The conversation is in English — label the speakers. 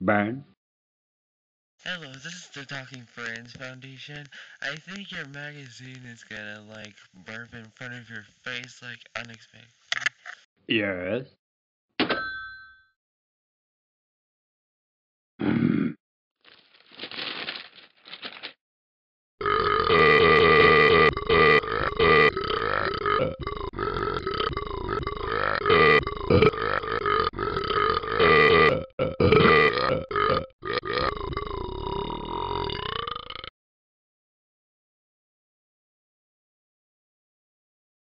Speaker 1: Burn.
Speaker 2: Hello, this is the Talking Friends Foundation. I think your magazine is gonna like burp in front of your face like unexpected.
Speaker 1: Yes.